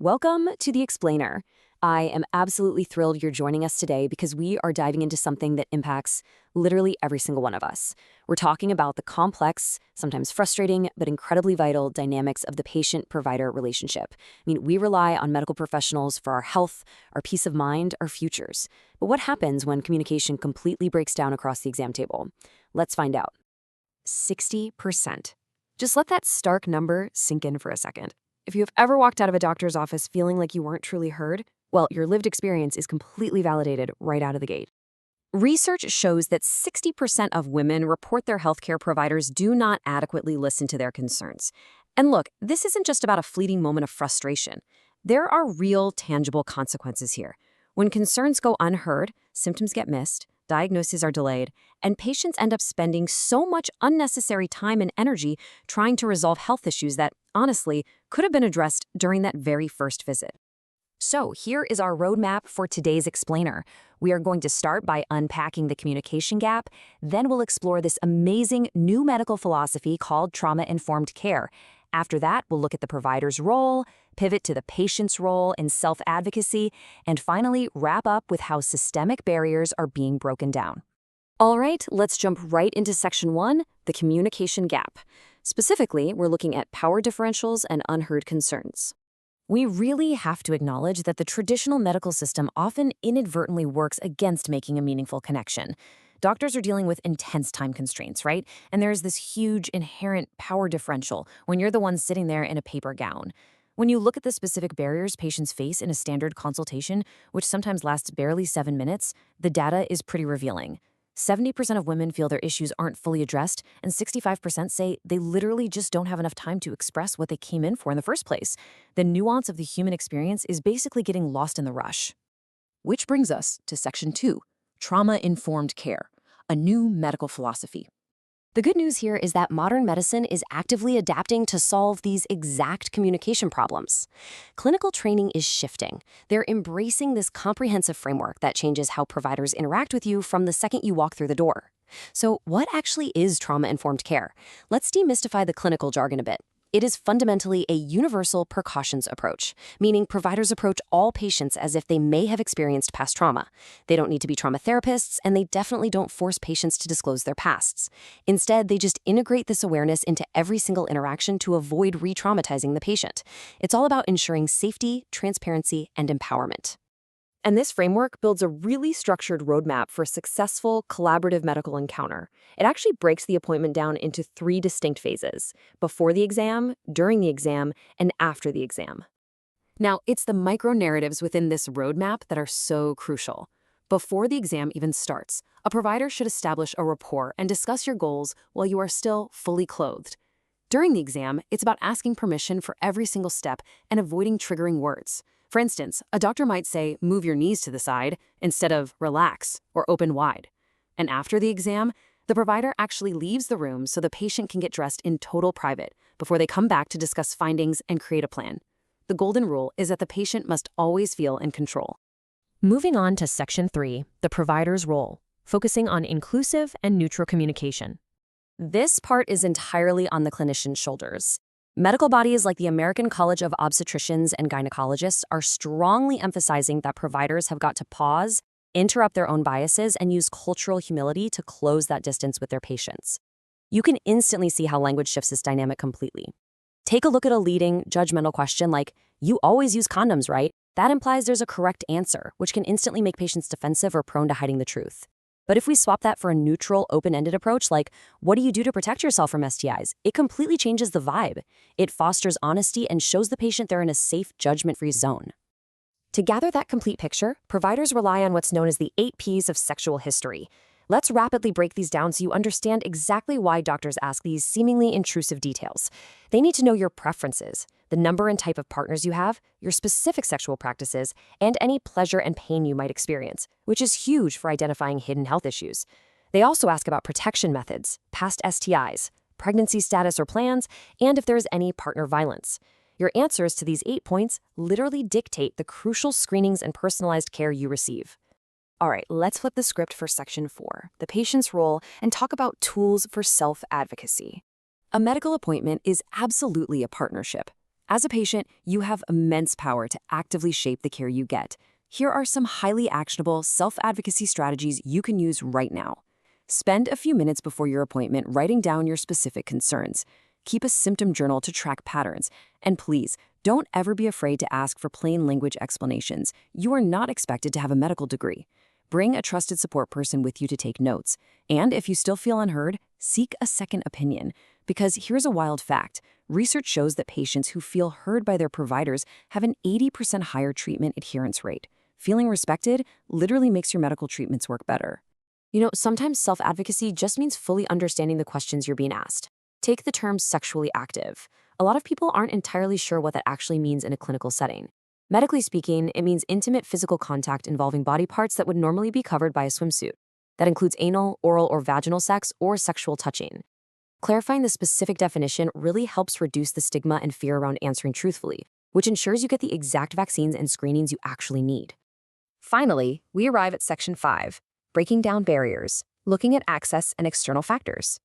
Welcome to The Explainer. I am absolutely thrilled you're joining us today because we are diving into something that impacts literally every single one of us. We're talking about the complex, sometimes frustrating, but incredibly vital dynamics of the patient-provider relationship. We rely on medical professionals for our health, our peace of mind, our futures. But what happens when communication completely breaks down across the exam table? Let's find out. 60%. Just let that stark number sink in for a second. If you have ever walked out of a doctor's office feeling like you weren't truly heard, well, your lived experience is completely validated right out of the gate. Research shows that 60% of women report their healthcare providers do not adequately listen to their concerns. And look, this isn't just about a fleeting moment of frustration. There are real, tangible consequences here. When concerns go unheard, symptoms get missed, diagnoses are delayed, and patients end up spending so much unnecessary time and energy trying to resolve health issues that, honestly, could have been addressed during that very first visit. So here is our roadmap for today's explainer. We are going to start by unpacking the communication gap, then we'll explore this amazing new medical philosophy called trauma-informed care. After that, we'll look at the provider's role, pivot to the patient's role in self-advocacy, and finally wrap up with how systemic barriers are being broken down. All right, let's jump right into Section 1, the communication gap. Specifically, we're looking at power differentials and unheard concerns. We really have to acknowledge that the traditional medical system often inadvertently works against making a meaningful connection. Doctors are dealing with intense time constraints, right? And there's this huge inherent power differential when you're the one sitting there in a paper gown. When you look at the specific barriers patients face in a standard consultation, which sometimes lasts barely 7 minutes, the data is pretty revealing. 70% of women feel their issues aren't fully addressed, and 65% say they literally just don't have enough time to express what they came in for in the first place. The nuance of the human experience is basically getting lost in the rush. Which brings us to Section 2, trauma-informed care, a new medical philosophy. The good news here is that modern medicine is actively adapting to solve these exact communication problems. Clinical training is shifting. They're embracing this comprehensive framework that changes how providers interact with you from the second you walk through the door. So, what actually is trauma-informed care? Let's demystify the clinical jargon a bit. It is fundamentally a universal precautions approach, meaning providers approach all patients as if they may have experienced past trauma. They don't need to be trauma therapists, and they definitely don't force patients to disclose their pasts. Instead, they just integrate this awareness into every single interaction to avoid re-traumatizing the patient. It's all about ensuring safety, transparency, and empowerment. And this framework builds a really structured roadmap for a successful, collaborative medical encounter. It actually breaks the appointment down into 3 distinct phases: before the exam, during the exam, and after the exam. Now, it's the micro-narratives within this roadmap that are so crucial. Before the exam even starts, a provider should establish a rapport and discuss your goals while you are still fully clothed. During the exam, it's about asking permission for every single step and avoiding triggering words. For instance, a doctor might say, "Move your knees to the side," instead of "relax" or "open wide." And after the exam, the provider actually leaves the room so the patient can get dressed in total private before they come back to discuss findings and create a plan. The golden rule is that the patient must always feel in control. Moving on to Section 3, the provider's role, focusing on inclusive and neutral communication. This part is entirely on the clinician's shoulders. Medical bodies like the American College of Obstetricians and Gynecologists are strongly emphasizing that providers have got to pause, interrupt their own biases, and use cultural humility to close that distance with their patients. You can instantly see how language shifts this dynamic completely. Take a look at a leading, judgmental question like, "You always use condoms, right?" That implies there's a correct answer, which can instantly make patients defensive or prone to hiding the truth. But if we swap that for a neutral, open-ended approach like, "What do you do to protect yourself from STIs?" it completely changes the vibe. It fosters honesty and shows the patient they're in a safe, judgment-free zone. To gather that complete picture, providers rely on what's known as the 8 Ps of sexual history. Let's rapidly break these down so you understand exactly why doctors ask these seemingly intrusive details. They need to know your preferences, the number and type of partners you have, your specific sexual practices, and any pleasure and pain you might experience, which is huge for identifying hidden health issues. They also ask about protection methods, past STIs, pregnancy status or plans, and if there is any partner violence. Your answers to these 8 points literally dictate the crucial screenings and personalized care you receive. All right, let's flip the script for Section 4, the patient's role, and talk about tools for self-advocacy. A medical appointment is absolutely a partnership. As a patient, you have immense power to actively shape the care you get. Here are some highly actionable self-advocacy strategies you can use right now. Spend a few minutes before your appointment writing down your specific concerns. Keep a symptom journal to track patterns. And please, don't ever be afraid to ask for plain language explanations. You are not expected to have a medical degree. Bring a trusted support person with you to take notes. And if you still feel unheard, seek a second opinion. Because here's a wild fact. Research shows that patients who feel heard by their providers have an 80% higher treatment adherence rate. Feeling respected literally makes your medical treatments work better. Sometimes self-advocacy just means fully understanding the questions you're being asked. Take the term sexually active. A lot of people aren't entirely sure what that actually means in a clinical setting. Medically speaking, it means intimate physical contact involving body parts that would normally be covered by a swimsuit. That includes anal, oral, or vaginal sex or sexual touching. Clarifying the specific definition really helps reduce the stigma and fear around answering truthfully, which ensures you get the exact vaccines and screenings you actually need. Finally, we arrive at Section 5, breaking down barriers, looking at access and external factors.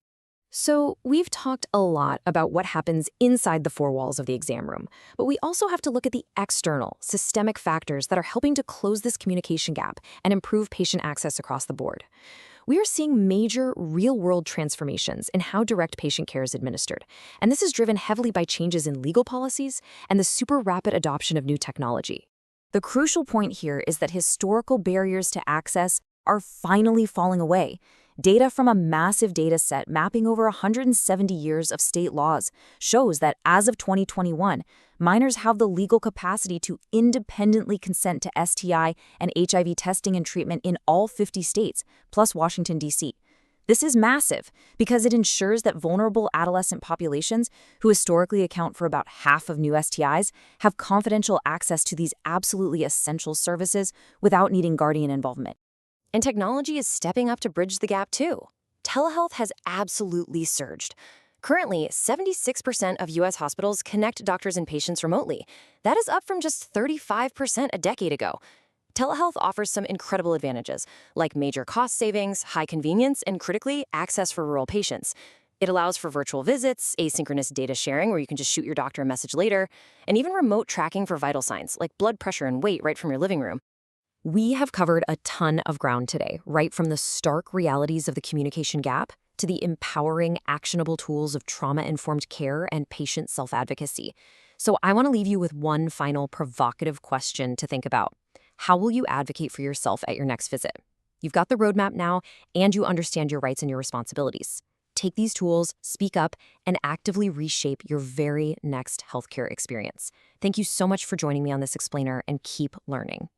So we've talked a lot about what happens inside the four walls of the exam room, but we also have to look at the external, systemic factors that are helping to close this communication gap and improve patient access across the board. We are seeing major real-world transformations in how direct patient care is administered, and this is driven heavily by changes in legal policies and the super rapid adoption of new technology. The crucial point here is that historical barriers to access are finally falling away. Data from a massive data set mapping over 170 years of state laws shows that as of 2021, minors have the legal capacity to independently consent to STI and HIV testing and treatment in all 50 states, plus Washington, D.C. This is massive because it ensures that vulnerable adolescent populations, who historically account for about half of new STIs, have confidential access to these absolutely essential services without needing guardian involvement. And technology is stepping up to bridge the gap too. Telehealth has absolutely surged. Currently, 76% of U.S. hospitals connect doctors and patients remotely. That is up from just 35% a decade ago. Telehealth offers some incredible advantages, like major cost savings, high convenience, and critically, access for rural patients. It allows for virtual visits, asynchronous data sharing where you can just shoot your doctor a message later, and even remote tracking for vital signs like blood pressure and weight right from your living room. We have covered a ton of ground today, right from the stark realities of the communication gap to the empowering, actionable tools of trauma-informed care and patient self-advocacy. So I want to leave you with one final provocative question to think about. How will you advocate for yourself at your next visit? You've got the roadmap now, and you understand your rights and your responsibilities. Take these tools, speak up, and actively reshape your very next healthcare experience. Thank you so much for joining me on this explainer, and keep learning.